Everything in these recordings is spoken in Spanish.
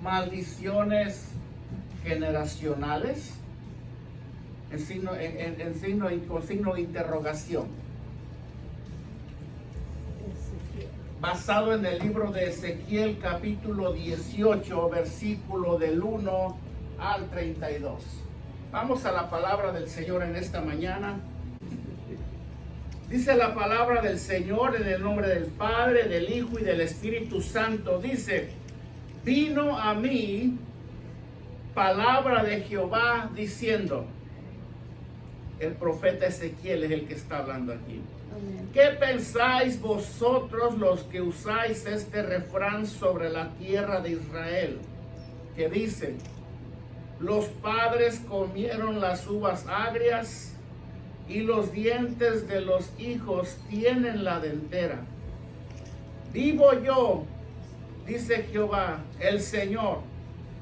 maldiciones generacionales, con signo de interrogación, basado en el libro de Ezequiel capítulo 18, versículo del 1 al 32. Vamos a la palabra del Señor en esta mañana. Dice la palabra del Señor en el nombre del Padre, del Hijo y del Espíritu Santo. Dice: vino a mí palabra de Jehová diciendo. El profeta Ezequiel es el que está hablando aquí. Amén. ¿Qué pensáis vosotros los que usáis este refrán sobre la tierra de Israel? Que dice: los padres comieron las uvas agrias y los dientes de los hijos tienen la dentera. Vivo yo, dice Jehová, el Señor,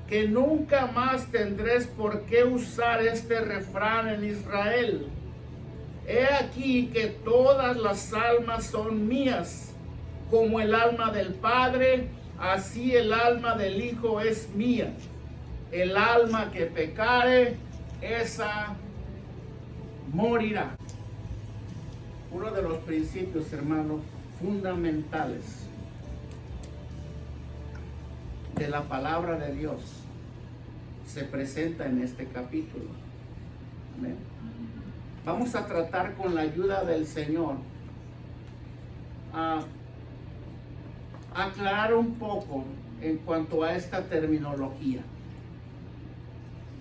que nunca más tendréis por qué usar este refrán en Israel. He aquí que todas las almas son mías, como el alma del Padre, así el alma del Hijo es mía. El alma que pecare, esa morirá. Uno de los principios, hermanos, fundamentales de la palabra de Dios se presenta en este capítulo. Amén. Vamos a tratar con la ayuda del Señor a aclarar un poco en cuanto a esta terminología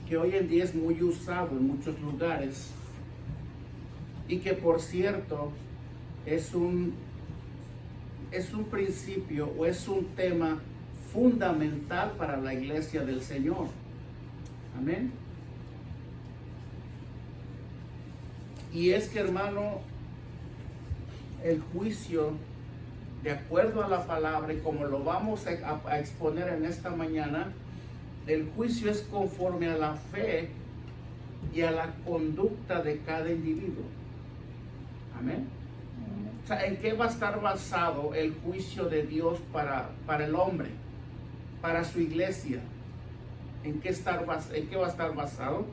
que hoy en día es muy usado en muchos lugares y que, por cierto, es un principio o es un tema fundamental para la iglesia del Señor. Amén. Y es que, hermano, el juicio, de acuerdo a la palabra y como lo vamos a exponer en esta mañana, el juicio es conforme a la fe y a la conducta de cada individuo. Amén. O sea, ¿en qué va a estar basado el juicio de Dios para el hombre, para su iglesia? ¿En qué va a estar basado?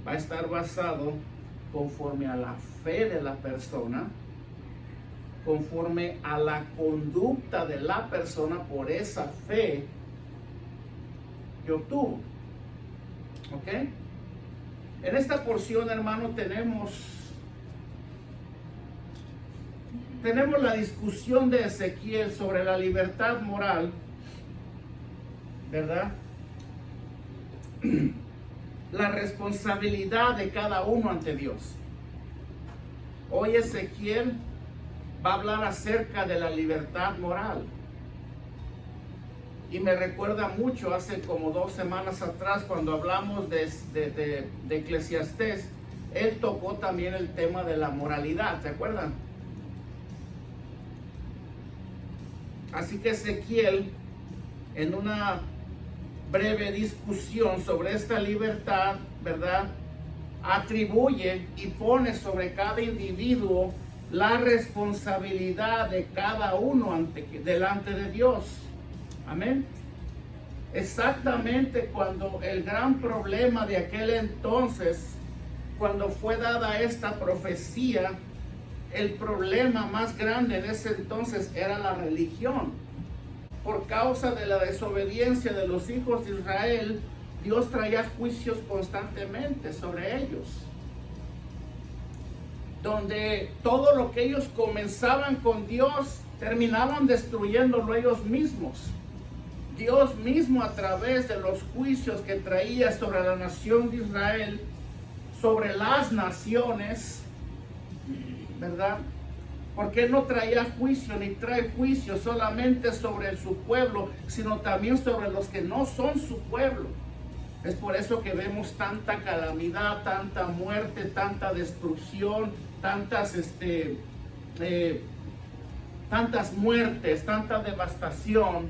Va a estar basado conforme a la fe de la persona, conforme a la conducta de la persona por esa fe que obtuvo. ¿Ok? En esta porción, hermano, tenemos la discusión de Ezequiel sobre la libertad moral, ¿verdad? La responsabilidad de cada uno ante Dios. Hoy Ezequiel va a hablar acerca de la libertad moral. Y me recuerda mucho hace como 2 semanas atrás cuando hablamos de Eclesiastés. Él tocó también el tema de la moralidad, ¿se acuerdan? Así que Ezequiel, en una breve discusión sobre esta libertad, ¿verdad?, atribuye y pone sobre cada individuo la responsabilidad de cada uno delante de Dios. Amén. Exactamente cuando el gran problema de aquel entonces, cuando fue dada esta profecía, el problema más grande en ese entonces era la religión. Por causa de la desobediencia de los hijos de Israel, Dios traía juicios constantemente sobre ellos, donde todo lo que ellos comenzaban con Dios, terminaban destruyéndolo ellos mismos. Dios mismo, a través de los juicios que traía sobre la nación de Israel, sobre las naciones, ¿verdad? Porque no traía juicio ni trae juicio solamente sobre su pueblo, sino también sobre los que no son su pueblo. Es por eso que vemos tanta calamidad, tanta muerte, tanta destrucción, tantas muertes, tanta devastación.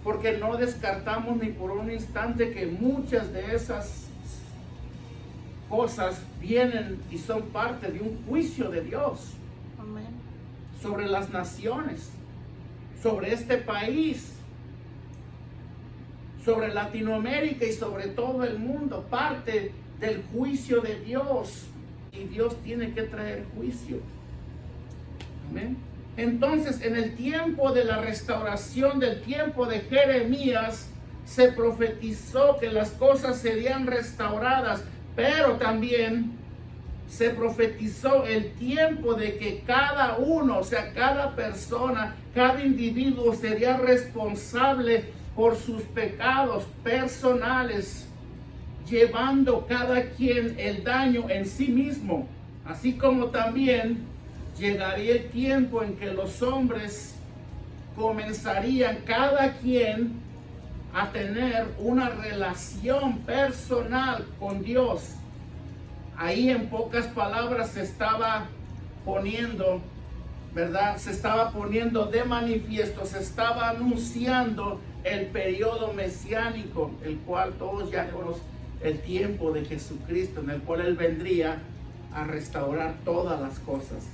Porque no descartamos ni por un instante que muchas de esas cosas vienen y son parte de un juicio de Dios. Amén. Sobre las naciones, sobre este país. sobre Latinoamérica y sobre todo el mundo, parte del juicio de Dios. Y Dios tiene que traer juicio. Amén. Entonces, en el tiempo de la restauración, del tiempo de Jeremías, se profetizó que las cosas serían restauradas, pero también se profetizó el tiempo de que cada uno, o sea, cada persona, cada individuo sería responsable por sus pecados personales, llevando cada quien el daño en sí mismo, así como también llegaría el tiempo en que los hombres comenzarían cada quien a tener una relación personal con Dios. Ahí en pocas palabras se estaba poniendo, ¿verdad? Se estaba poniendo de manifiesto, se estaba anunciando el periodo mesiánico, el cual todos ya conocen, el tiempo de Jesucristo, en el cual Él vendría a restaurar todas las cosas.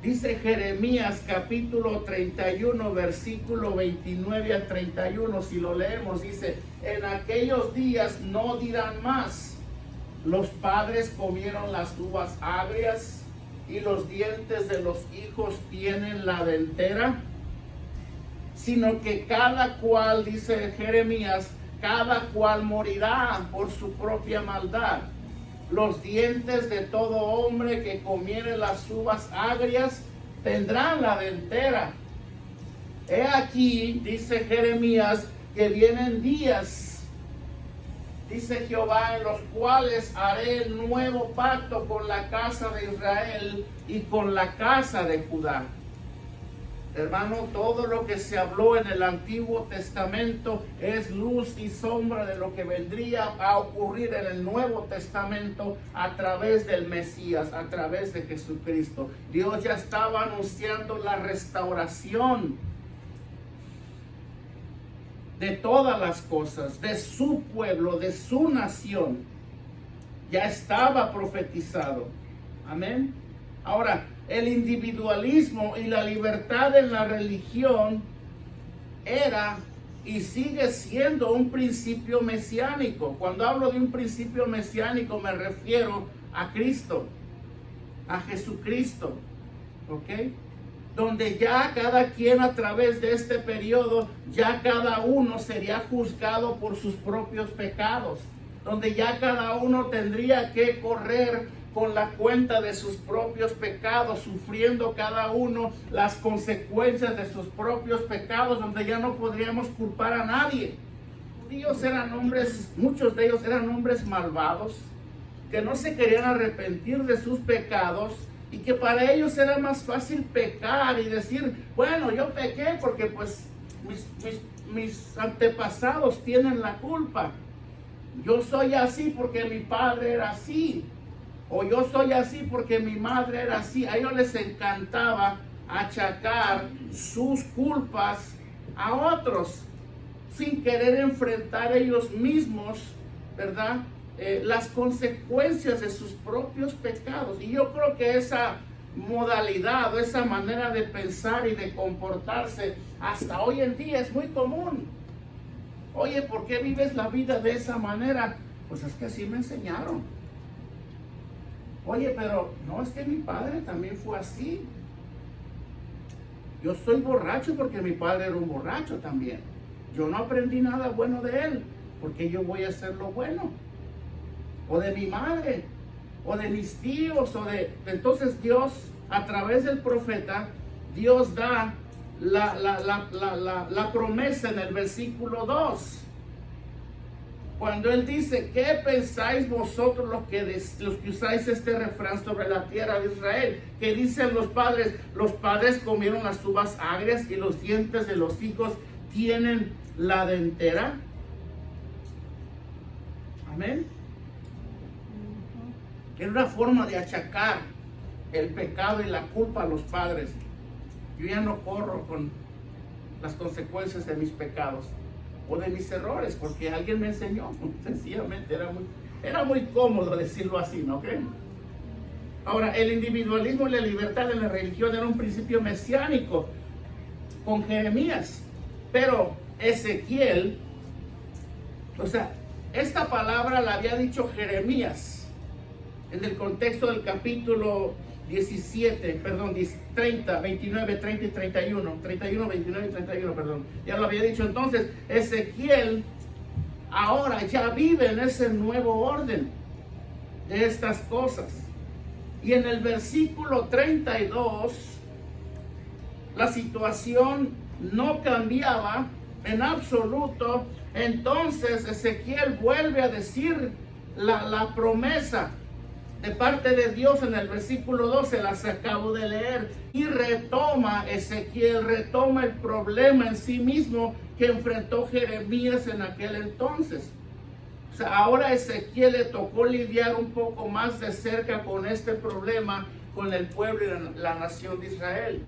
Dice Jeremías capítulo 31, versículo 29 al 31, si lo leemos, dice: en aquellos días no dirán más, los padres comieron las uvas agrias y los dientes de los hijos tienen la dentera, sino que cada cual, dice Jeremías, cada cual morirá por su propia maldad. Los dientes de todo hombre que comiere las uvas agrias tendrán la dentera. He aquí, dice Jeremías, que vienen días, dice Jehová, en los cuales haré el nuevo pacto con la casa de Israel y con la casa de Judá. Hermano, todo lo que se habló en el Antiguo Testamento es luz y sombra de lo que vendría a ocurrir en el Nuevo Testamento a través del Mesías, a través de Jesucristo. Dios ya estaba anunciando la restauración de todas las cosas, de su pueblo, de su nación. Ya estaba profetizado. Amén. Ahora, el individualismo y la libertad en la religión era y sigue siendo un principio mesiánico. Cuando hablo de un principio mesiánico me refiero a Cristo, a Jesucristo, ¿ok? Donde ya cada quien a través de este periodo, ya cada uno sería juzgado por sus propios pecados, donde ya cada uno tendría que correr con la cuenta de sus propios pecados, sufriendo cada uno las consecuencias de sus propios pecados, donde ya no podríamos culpar a nadie. Ellos eran hombres, muchos de ellos eran hombres malvados, que no se querían arrepentir de sus pecados, y que para ellos era más fácil pecar y decir, bueno, yo pequé porque pues mis antepasados tienen la culpa. Yo soy así porque mi padre era así. O yo soy así porque mi madre era así. A ellos les encantaba achacar sus culpas a otros, sin querer enfrentar ellos mismos, ¿verdad? Las consecuencias de sus propios pecados. Y yo creo que esa modalidad o esa manera de pensar y de comportarse hasta hoy en día es muy común. Oye, ¿por qué vives la vida de esa manera? Pues es que así me enseñaron. Oye, pero no, es que mi padre también fue así. Yo soy borracho porque mi padre era un borracho también. Yo no aprendí nada bueno de él, porque yo voy a hacer lo bueno. O de mi madre, o de mis tíos, Entonces Dios, a través del profeta, Dios da la promesa en el versículo 2. Cuando Él dice, ¿qué pensáis vosotros los que usáis este refrán sobre la tierra de Israel? Que dicen los padres comieron las uvas agrias y los dientes de los hijos tienen la dentera. Amén. Era una forma de achacar el pecado y la culpa a los padres. Yo ya no corro con las consecuencias de mis pecados o de mis errores, porque alguien me enseñó. Sencillamente era muy cómodo decirlo así, ¿no creen? Ahora, el individualismo y la libertad en la religión era un principio mesiánico con Jeremías, pero Ezequiel O sea, esta palabra la había dicho Jeremías en el contexto del capítulo 17, perdón, 30, 29, 30 y 31, 31, 29 y 31, perdón. Ya lo había dicho. Entonces, Ezequiel ahora ya vive en ese nuevo orden de estas cosas. Y en el versículo 32, la situación no cambiaba en absoluto. Entonces Ezequiel vuelve a decir la promesa de parte de Dios en el versículo 12, las acabo de leer. Y Ezequiel retoma el problema en sí mismo que enfrentó Jeremías en aquel entonces. O sea, ahora a Ezequiel le tocó lidiar un poco más de cerca con este problema, con el pueblo y la nación de Israel.